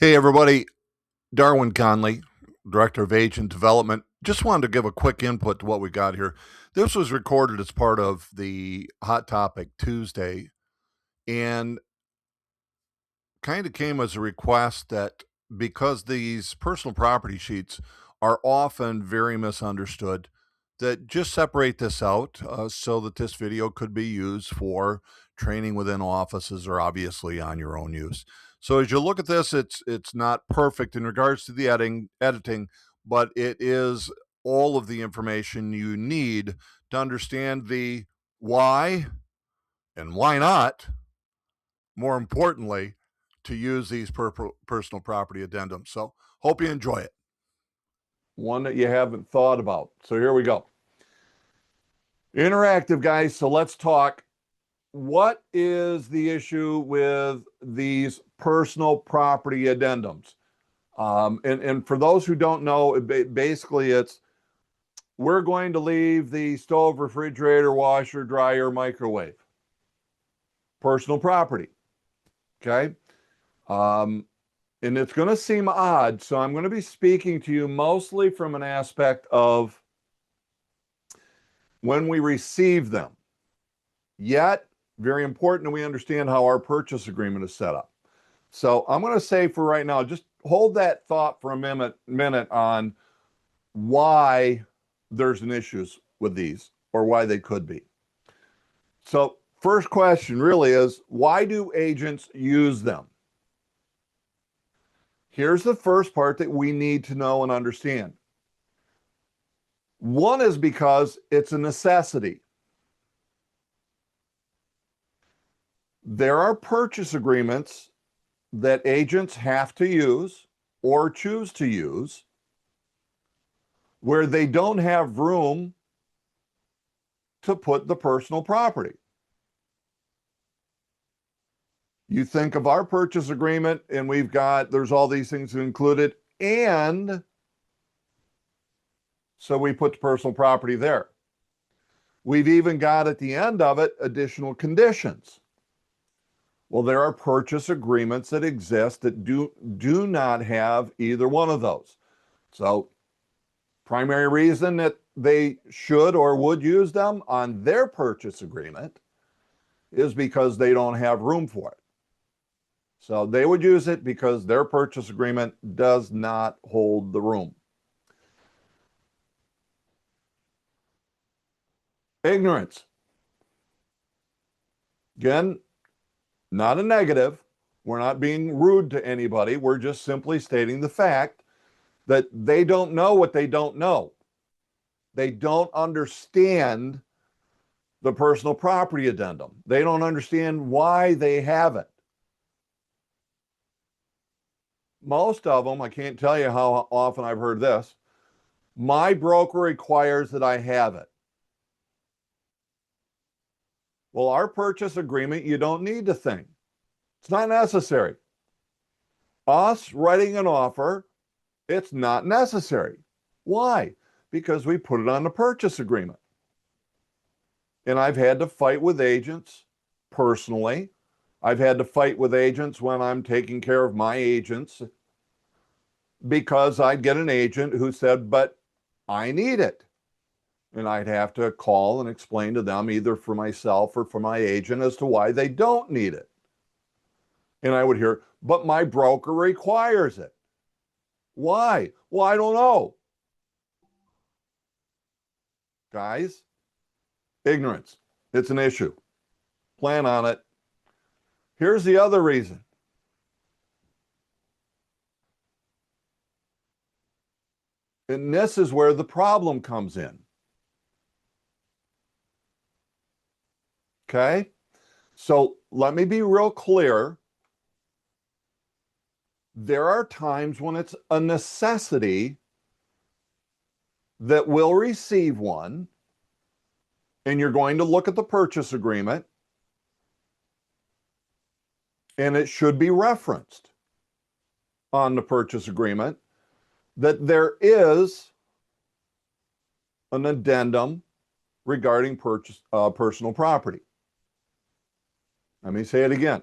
Hey, everybody. Darwin Conley, Director of Agent Development. Just wanted to give a quick input to what we got here. This was recorded as part of the Hot Topic Tuesday and kind of came as a request that because these personal property sheets are often very misunderstood, that just separate this out so that this video could be used for training within offices or obviously on your own use. So as you look at this, it's not perfect in regards to the editing, but it is all of the information you need to understand the why and why not, more importantly, to use these personal property addendums. So hope you enjoy it. One that you haven't thought about. So here we go. Interactive, guys. So let's talk. What is the issue with these personal property addendums? And for those who don't know, basically it's we're going to leave the stove, refrigerator, washer, dryer, microwave. Personal property. Okay. And it's going to seem odd. So I'm going to be speaking to you mostly from an aspect of when we receive them. Yet, very important that we understand how our purchase agreement is set up. So I'm going to say for right now, just hold that thought for a minute on why there's an issues with these or why they could be. So first question really is, why do agents use them? Here's the first part that we need to know and understand. One is because it's a necessity. There are purchase agreements that agents have to use or choose to use where they don't have room to put the personal property. You think of our purchase agreement and there's all these things included, and so we put the personal property there. We've even got at the end of it additional conditions. Well, there are purchase agreements that exist that do not have either one of those. So, primary reason that they should or would use them on their purchase agreement is because they don't have room for it. So, they would use it because their purchase agreement does not hold the room. Ignorance. Again, not a negative. We're not being rude to anybody. We're just simply stating the fact that they don't know what they don't know. They don't understand the personal property addendum. They don't understand why they have it. Most of them, I can't tell you how often I've heard this. My broker requires that I have it. Well, our purchase agreement, you don't need the thing. It's not necessary. Us writing an offer, it's not necessary. Why? Because we put it on the purchase agreement. And I've had to fight with agents personally. I've had to fight with agents when I'm taking care of my agents because I'd get an agent who said, but I need it. And I'd have to call and explain to them either for myself or for my agent as to why they don't need it. And I would hear, but my broker requires it. Why? Well, I don't know. Guys, ignorance. It's an issue. Plan on it. Here's the other reason. And this is where the problem comes in. Okay? So let me be real clear. There are times when it's a necessity that we'll receive one, and you're going to look at the purchase agreement, and it should be referenced on the purchase agreement that there is an addendum regarding personal property. Let me say it again.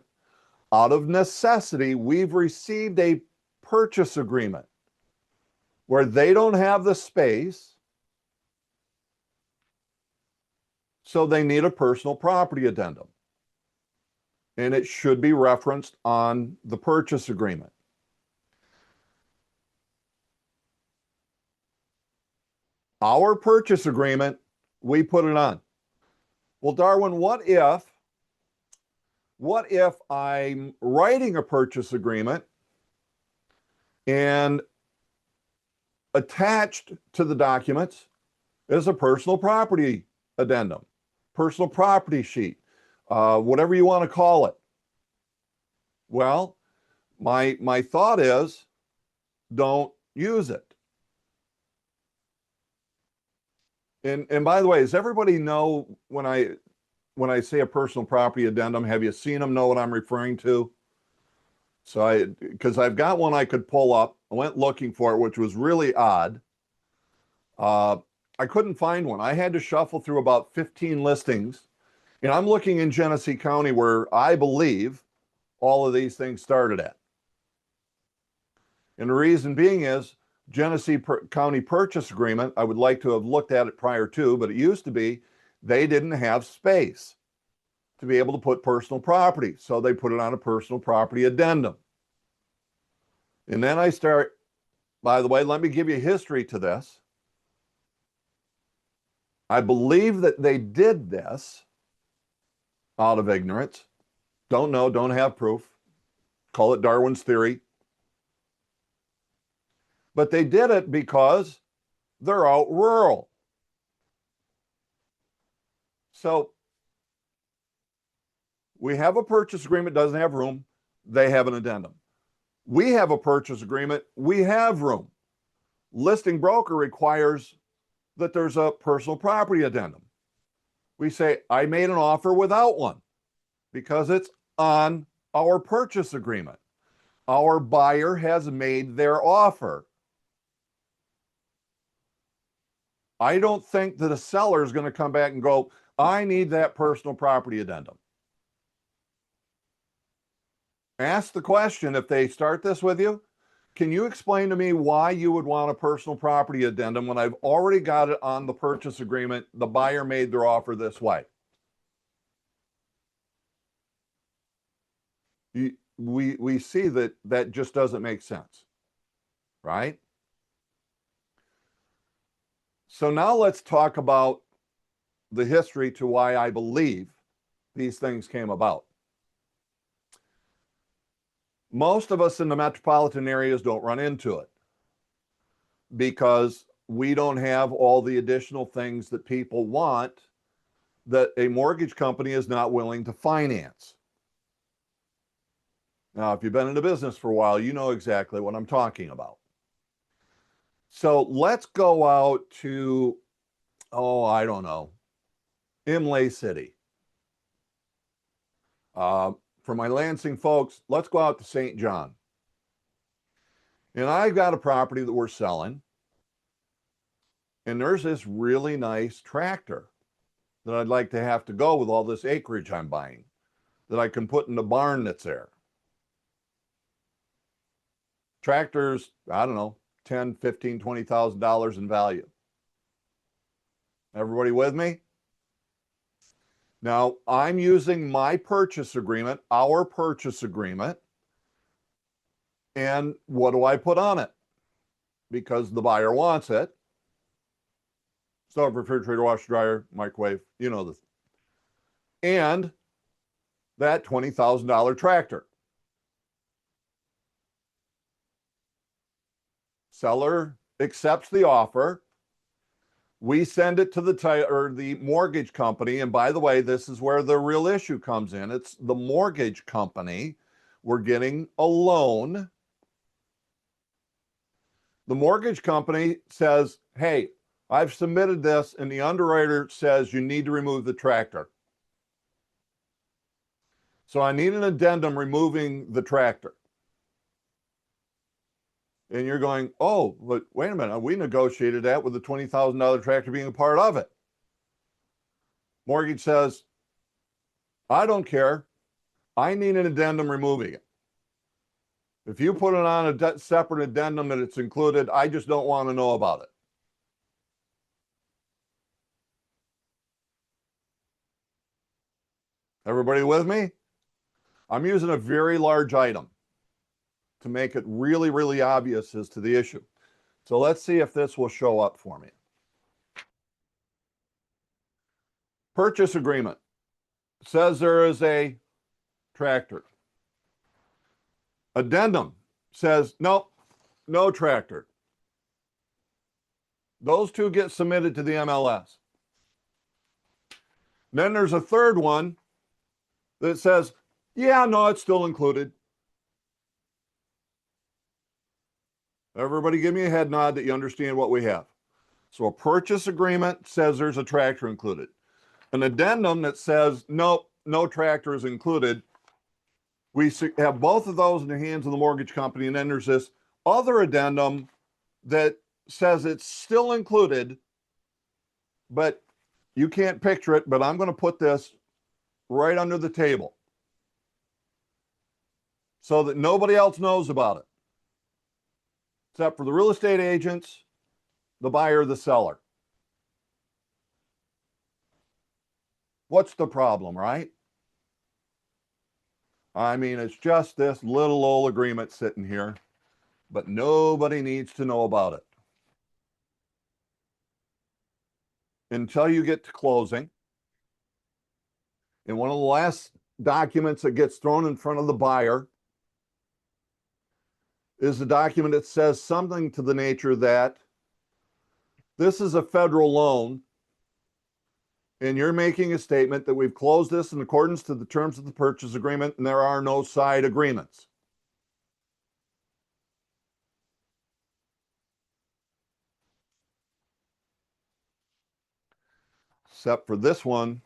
Out of necessity, we've received a purchase agreement where they don't have the space, so they need a personal property addendum. And it should be referenced on the purchase agreement. Our purchase agreement, we put it on. Well, Darwin, what if I'm writing a purchase agreement and attached to the documents is a personal property addendum, personal property sheet, whatever you want to call it? Well, my thought is, don't use it. And by the way, does everybody know when I say a personal property addendum, have you seen them, know what I'm referring to? So because I've got one I could pull up. I went looking for it, which was really odd. I couldn't find one. I had to shuffle through about 15 listings. And I'm looking in Genesee County where I believe all of these things started at. And the reason being is Genesee County Purchase Agreement, I would like to have looked at it prior to, but it used to be they didn't have space to be able to put personal property. So they put it on a personal property addendum. And then I start, by the way, let me give you history to this. I believe that they did this out of ignorance. Don't know, don't have proof. Call it Darwin's theory. But they did it because they're out rural. So we have a purchase agreement, doesn't have room. They have an addendum. We have a purchase agreement, we have room. Listing broker requires that there's a personal property addendum. We say, I made an offer without one because it's on our purchase agreement. Our buyer has made their offer. I don't think that a seller is going to come back and go, I need that personal property addendum. Ask the question if they start this with you. Can you explain to me why you would want a personal property addendum when I've already got it on the purchase agreement? The buyer made their offer this way. We see that just doesn't make sense, right? So now let's talk about the history to why I believe these things came about. Most of us in the metropolitan areas don't run into it because we don't have all the additional things that people want that a mortgage company is not willing to finance. Now, if you've been in the business for a while, you know exactly what I'm talking about. So let's go out to, I don't know, Imlay City. For my Lansing folks, let's go out to St. John. And I've got a property that we're selling. And there's this really nice tractor that I'd like to have to go with all this acreage I'm buying that I can put in the barn that's there. Tractors, I don't know, $10,000, $15,000, $20,000 in value. Everybody with me? Now, I'm using my purchase agreement, our purchase agreement, and what do I put on it? Because the buyer wants it. Stove, refrigerator, washer, dryer, microwave, you know this. And that $20,000 tractor. Seller accepts the offer. We send it to the mortgage company. And by the way, this is where the real issue comes in. It's the mortgage company. We're getting a loan. The mortgage company says, hey, I've submitted this, and the underwriter says you need to remove the tractor. So I need an addendum removing the tractor. And you're going, oh, but wait a minute, we negotiated that with the $20,000 tractor being a part of it. Mortgage says, I don't care. I need an addendum removing it. If you put it on a separate addendum that it's included, I just don't want to know about it. Everybody with me? I'm using a very large item to make it really, really obvious as to the issue. So let's see if this will show up for me. Purchase agreement says there is a tractor. Addendum says, nope, no tractor. Those two get submitted to the MLS. Then there's a third one that says, yeah, no, it's still included. Everybody give me a head nod that you understand what we have. So a purchase agreement says there's a tractor included. An addendum that says, nope, no tractor is included. We have both of those in the hands of the mortgage company. And then there's this other addendum that says it's still included, but you can't picture it, but I'm going to put this right under the table so that nobody else knows about it, except for the real estate agents, the buyer, the seller. What's the problem, right? I mean, it's just this little old agreement sitting here, but nobody needs to know about it. Until you get to closing. And one of the last documents that gets thrown in front of the buyer is the document that says something to the nature that this is a federal loan and you're making a statement that we've closed this in accordance to the terms of the purchase agreement and there are no side agreements. Except for this one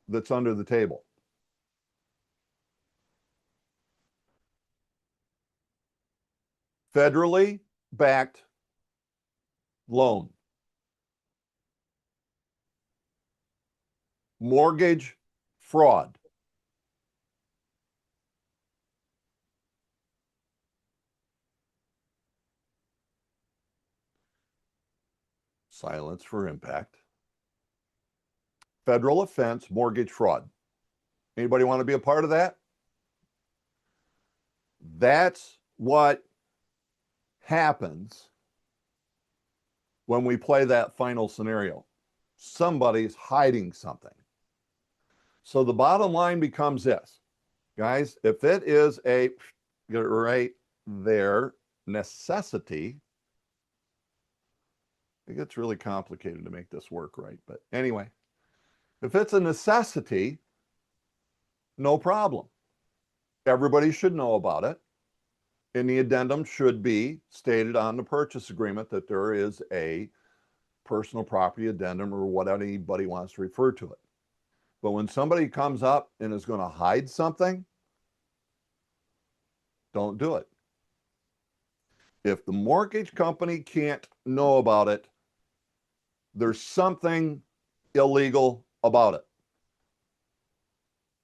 that's under the table. Federally backed loan. Mortgage fraud. Silence for impact. Federal offense, mortgage fraud. Anybody want to be a part of that? That's what happens when we play that final scenario. Somebody's hiding something. So the bottom line becomes this, guys, if it is a, get it right there, necessity, it gets really complicated to make this work right. But anyway, if it's a necessity, no problem. Everybody should know about it. And the addendum should be stated on the purchase agreement that there is a personal property addendum or what anybody wants to refer to it. But when somebody comes up and is going to hide something, don't do it. If the mortgage company can't know about it, there's something illegal about it.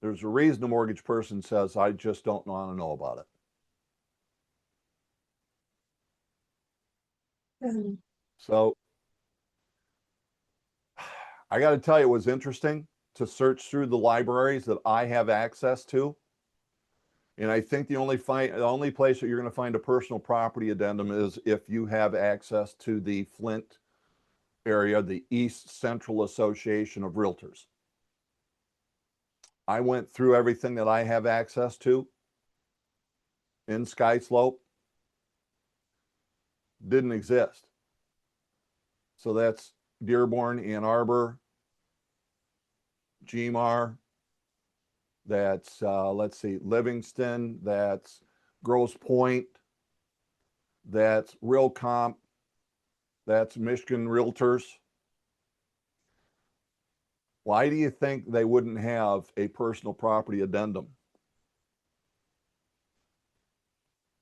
There's a reason the mortgage person says, I just don't want to know about it. So I got to tell you, it was interesting to search through the libraries that I have access to. And I think the only place that you're going to find a personal property addendum is if you have access to the Flint area, the East Central Association of Realtors. I went through everything that I have access to in Sky Slope. Didn't exist. So that's Dearborn, Ann Arbor, GMAR, that's, let's see, Livingston, that's Grosse Pointe, that's RealComp, that's Michigan Realtors. Why do you think they wouldn't have a personal property addendum?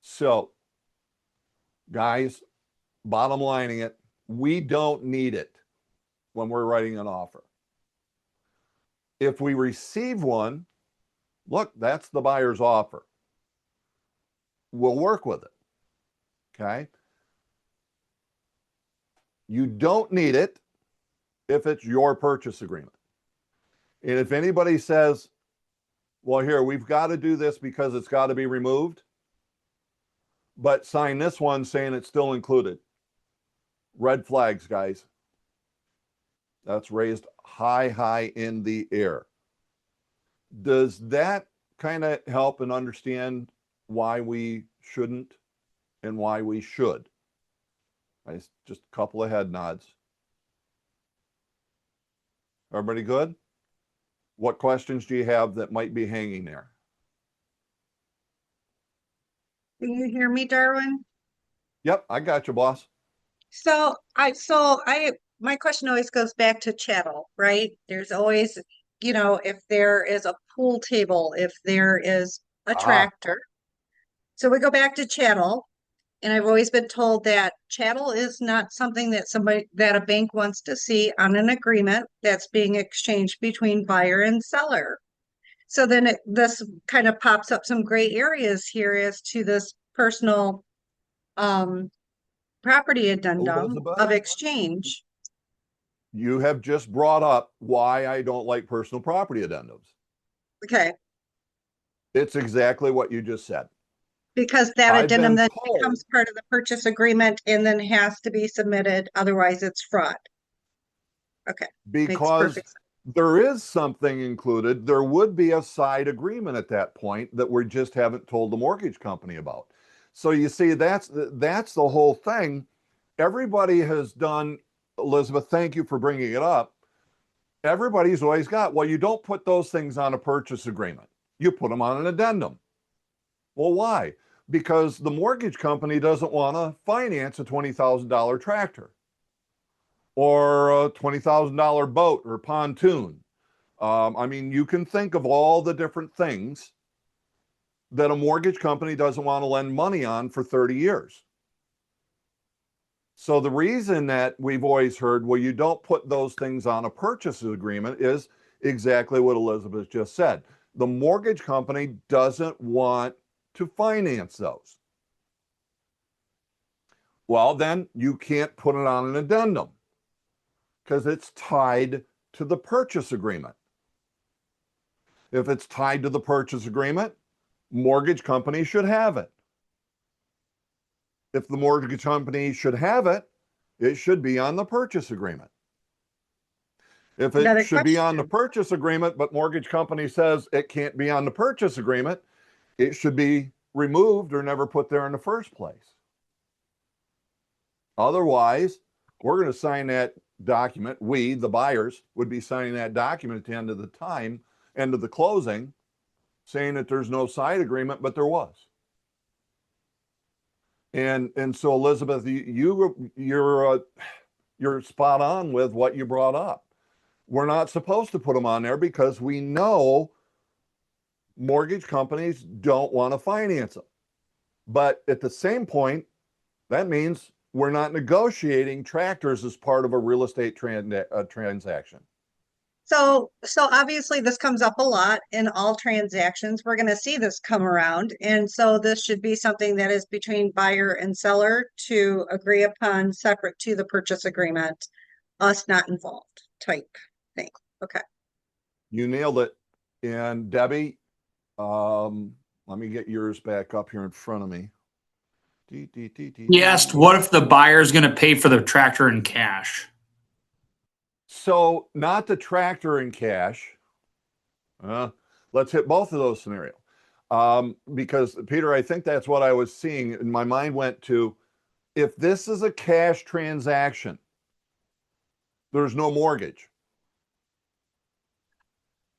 So, guys, bottom lining it, we don't need it when we're writing an offer. If we receive one, look, that's the buyer's offer. we'll work with it. Okay. You don't need it if it's your purchase agreement. And if anybody says, well, here, we've got to do this because it's got to be removed, but sign this one saying it's still included. Red flags, guys. That's raised high in the air. Does that kind of help and understand why we shouldn't and why we should? Just a couple of head nods. Everybody good? What questions do you have that might be hanging there? Can you hear me, Darwin? Yep, I got you, boss. My question always goes back to chattel, right? There's always, if there is a pool table, if there is a tractor. So we go back to chattel, and I've always been told that chattel is not something that a bank wants to see on an agreement that's being exchanged between buyer and seller. So then this kind of pops up some gray areas here as to this personal property addendum Elizabeth? of exchange. You have just brought up why I don't like personal property addendums. Okay, It's exactly what you just said. because that I've addendum been then told- becomes part of the purchase agreement and then has to be submitted, otherwise it's fraud. Okay, makes Because perfect sense. there is something included, there would be a side agreement at that point that we just haven't told the mortgage company about. So you see, that's the whole thing. Everybody has done, Elizabeth, thank you for bringing it up. Everybody's always got, well, you don't put those things on a purchase agreement. You put them on an addendum. Well, why? Because the mortgage company doesn't want to finance a $20,000 tractor or a $20,000 boat or pontoon. I mean, you can think of all the different things that a mortgage company doesn't want to lend money on for 30 years. So the reason that we've always heard, well, you don't put those things on a purchase agreement is exactly what Elizabeth just said. The mortgage company doesn't want to finance those. Well, then you can't put it on an addendum because it's tied to the purchase agreement. If it's tied to the purchase agreement, mortgage company should have it. If the mortgage company should have it, it should be on the purchase agreement. If it Another should be on the question. purchase agreement, but mortgage company says it can't be on the purchase agreement, it should be removed or never put there in the first place. Otherwise, we're going to sign that document. We, the buyers, would be signing that document at the end of the closing, saying that there's no side agreement, but there was. And so Elizabeth, you're spot on with what you brought up. We're not supposed to put them on there because we know mortgage companies don't want to finance them. But at the same point, that means we're not negotiating tractors as part of a real estate transaction. So obviously this comes up a lot in all transactions. We're going to see this come around. And so this should be something that is between buyer and seller to agree upon separate to the purchase agreement, us not involved type thing. Okay. You nailed it. And Debbie, let me get yours back up here in front of me. He asked, what if the buyer's going to pay for the tractor in cash? So not the tractor in cash. Let's hit both of those scenarios. Because Peter, I think that's what I was seeing. And my mind went to, if this is a cash transaction, there's no mortgage.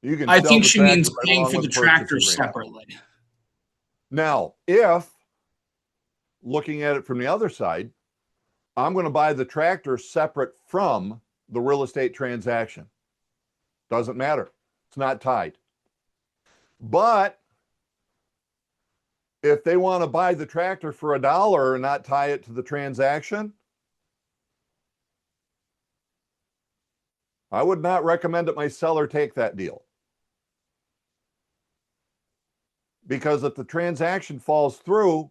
You can. I sell think the she tractor means right paying along for with the purchase tractor agreement. separately. Now, if looking at it from the other side, I'm going to buy the tractor separate from the real estate transaction. Doesn't matter. It's not tied. But if they want to buy the tractor for $1 and not tie it to the transaction, I would not recommend that my seller take that deal. Because if the transaction falls through,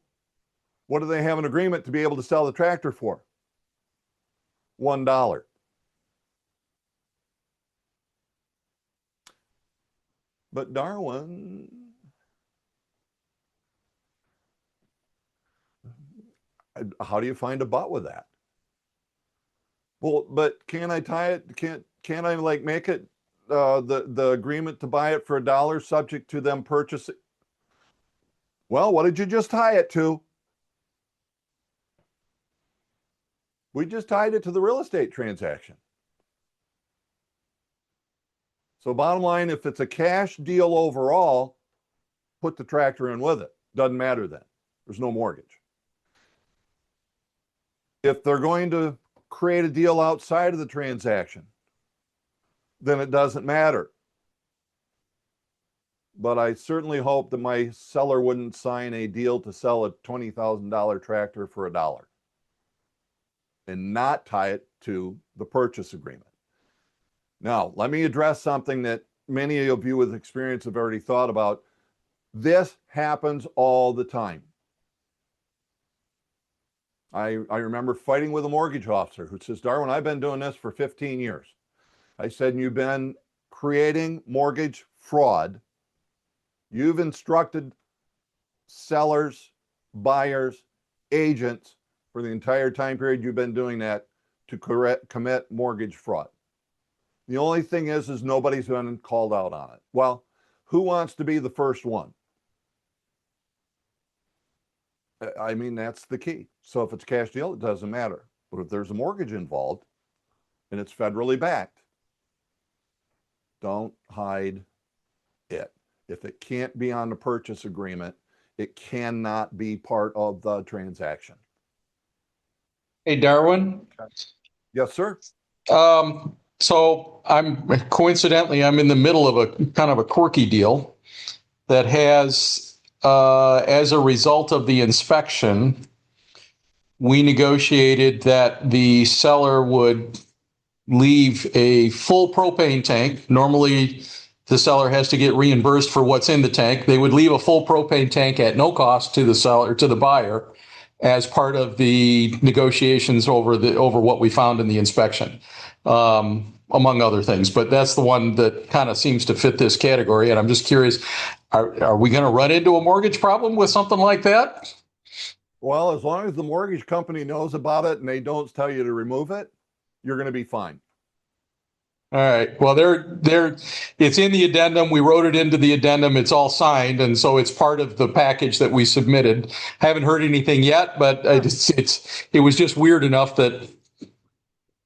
What do they have an agreement to be able to sell the tractor for? $1. But Darwin, how do you find a but with that? Well, but can I tie it? Can't I like make it the agreement to buy it for $1 subject to them purchasing? Well, what did you just tie it to? We just tied it to the real estate transaction. So bottom line, if it's a cash deal overall, put the tractor in with it. Doesn't matter then. There's no mortgage. If they're going to create a deal outside of the transaction, then it doesn't matter. But I certainly hope that my seller wouldn't sign a deal to sell a $20,000 tractor for $1 and not tie it to the purchase agreement. Now, let me address something that many of you with experience have already thought about. This happens all the time. I remember fighting with a mortgage officer who says, Darwin, I've been doing this for 15 years. I said, you've been creating mortgage fraud. You've instructed sellers, buyers, agents for the entire time period you've been doing that to commit mortgage fraud. The only thing is nobody's been called out on it. Well, who wants to be the first one? I mean, that's the key. So if it's a cash deal, it doesn't matter. But if there's a mortgage involved and it's federally backed, don't hide it. If it can't be on the purchase agreement, it cannot be part of the transaction. Hey, Darwin. Yes, sir. So I'm in the middle of a kind of a quirky deal that has, as a result of the inspection, we negotiated that the seller would leave a full propane tank. Normally, the seller has to get reimbursed for what's in the tank. They would leave a full propane tank at no cost to the seller, to the buyer, as part of the negotiations over what we found in the inspection, among other things. But that's the one that kind of seems to fit this category. And I'm just curious, are we going to run into a mortgage problem with something like that? Well, as long as the mortgage company knows about it and they don't tell you to remove it, you're going to be fine. All right. Well, it's in the addendum. We wrote it into the addendum. It's all signed, and so it's part of the package that we submitted. Haven't heard anything yet, but it was just weird enough that.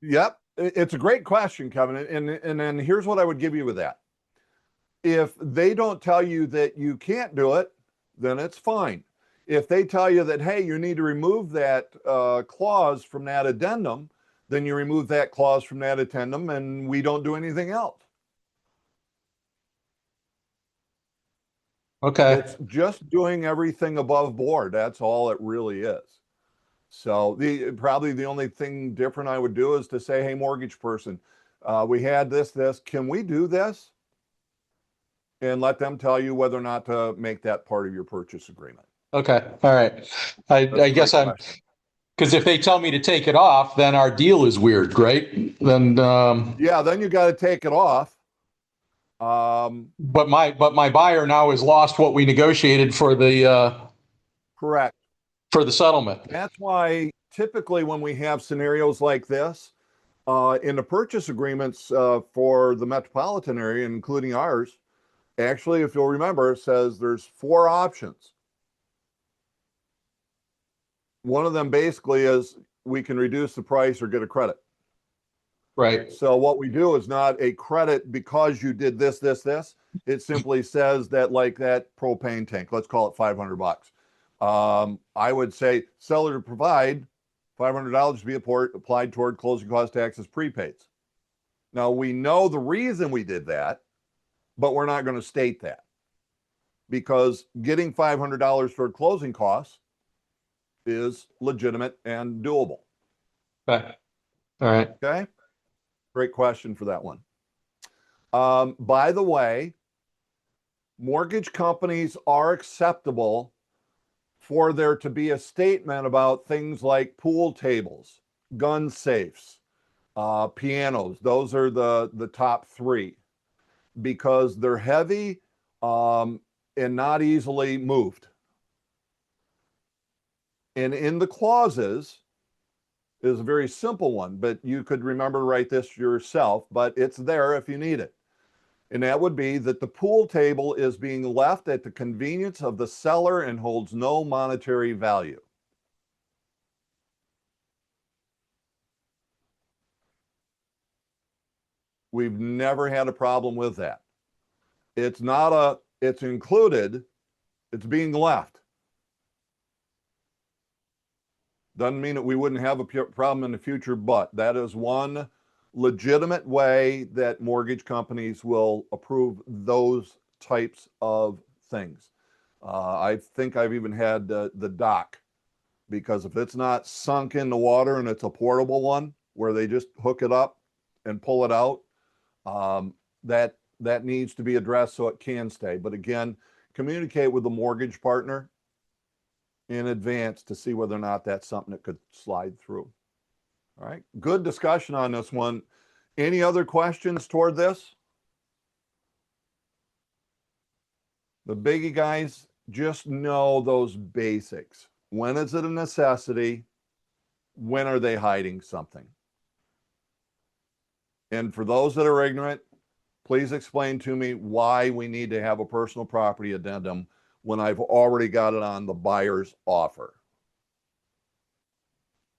Yep, it's a great question, Kevin. And then here's what I would give you with that. If they don't tell you that you can't do it, then it's fine. If they tell you that, hey, you need to remove that clause from that addendum, then you remove that clause from that addendum and we don't do anything else. Okay. It's just doing everything above board. That's all it really is. So probably the only thing different I would do is to say, hey, mortgage person, we had this, can we do this? And let them tell you whether or not to make that part of your purchase agreement. Okay. All right. I guess because if they tell me to take it off, then our deal is weird, right? Then yeah, then you got to take it off. But my buyer now has lost what we negotiated for the correct for the settlement. That's why typically when we have scenarios like this in the purchase agreements for the metropolitan area, including ours, actually, if you'll remember, it says there's 4 options. One of them basically is we can reduce the price or get a credit. Right. So what we do is not a credit because you did this. It simply says that, like that propane tank, let's call it $500. I would say seller to provide $500 to be applied toward closing cost taxes prepaids. Now we know the reason we did that, but we're not going to state that because getting $500 toward closing costs is legitimate and doable. Okay. All right. Okay. Great question for that one. By the way, mortgage companies are acceptable for there to be a statement about things like pool tables, gun safes, pianos. Those are the top three because they're heavy and not easily moved. And in the clauses is a very simple one, but you could remember write this yourself, but it's there if you need it. And that would be that the pool table is being left at the convenience of the seller and holds no monetary value. We've never had a problem with that. It's included, it's being left. Doesn't mean that we wouldn't have a problem in the future, but that is one legitimate way that mortgage companies will approve those types of things. I think I've even had the dock, because if it's not sunk in the water and it's a portable one where they just hook it up and pull it out, that needs to be addressed so it can stay. But again, communicate with the mortgage partner in advance to see whether or not that's something that could slide through. All right, good discussion on this one. Any other questions toward this? The biggie, guys, just know those basics. When is it a necessity? When are they hiding something? And for those that are ignorant, please explain to me why we need to have a personal property addendum when I've already got it on the buyer's offer.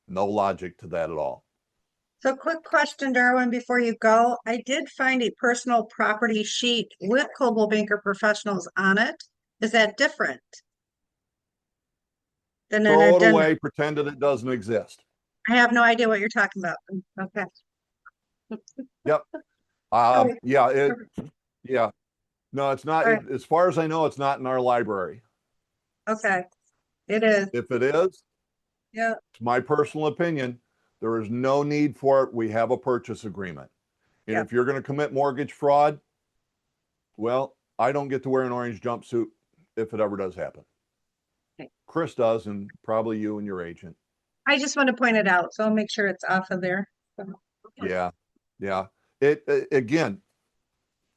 No logic to that at all. So quick question, Darwin, before you go. I did find a personal property sheet with Coldwell Banker Professionals on it. Is that different than an Throw it addendum? away, pretend that it doesn't exist. I have no idea what you're talking about. Okay. Yep. Okay. Yeah. No, it's not. All right. As far as I know, it's not in our library. Okay. It is. If it is, Yeah. it's my personal opinion, there is no need for it. We have a purchase agreement. And Yeah. if you're going to commit mortgage fraud, well, I don't get to wear an orange jumpsuit if it ever does happen. Okay. Chris does, and probably you and your agent. I just want to point it out, so I'll make sure it's off of there. Yeah. Yeah. Again,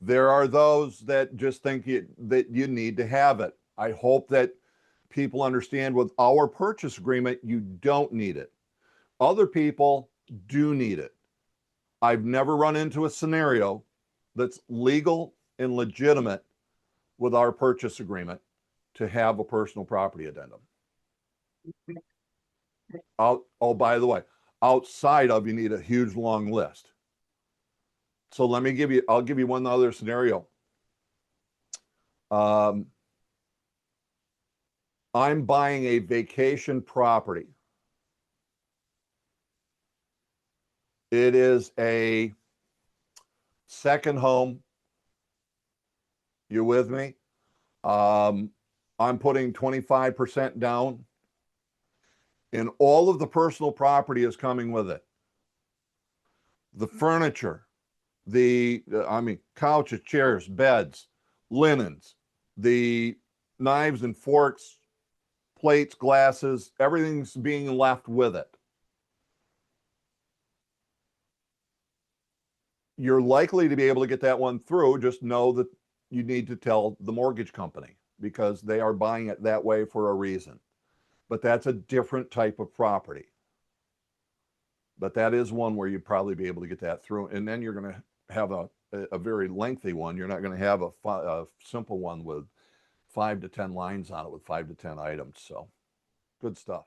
there are those that just think that you need to have it. I hope that people understand with our purchase agreement, you don't need it. Other people do need it. I've never run into a scenario that's legal and legitimate with our purchase agreement to have a personal property addendum. Oh, by the way, outside of, you need a huge long list. So I'll give you one other scenario. I'm buying a vacation property. It is a second home. You with me? I'm putting 25% down, and all of the personal property is coming with it. The furniture, couches, chairs, beds, linens, the knives and forks, plates, glasses, everything's being left with it. You're likely to be able to get that one through. Just know that you need to tell the mortgage company because they are buying it that way for a reason. But that's a different type of property. But that is one where you'd probably be able to get that through. And then you're going to have a very lengthy one. You're not going to have a simple one with 5 to 10 lines on it with 5 to 10 items. So good stuff.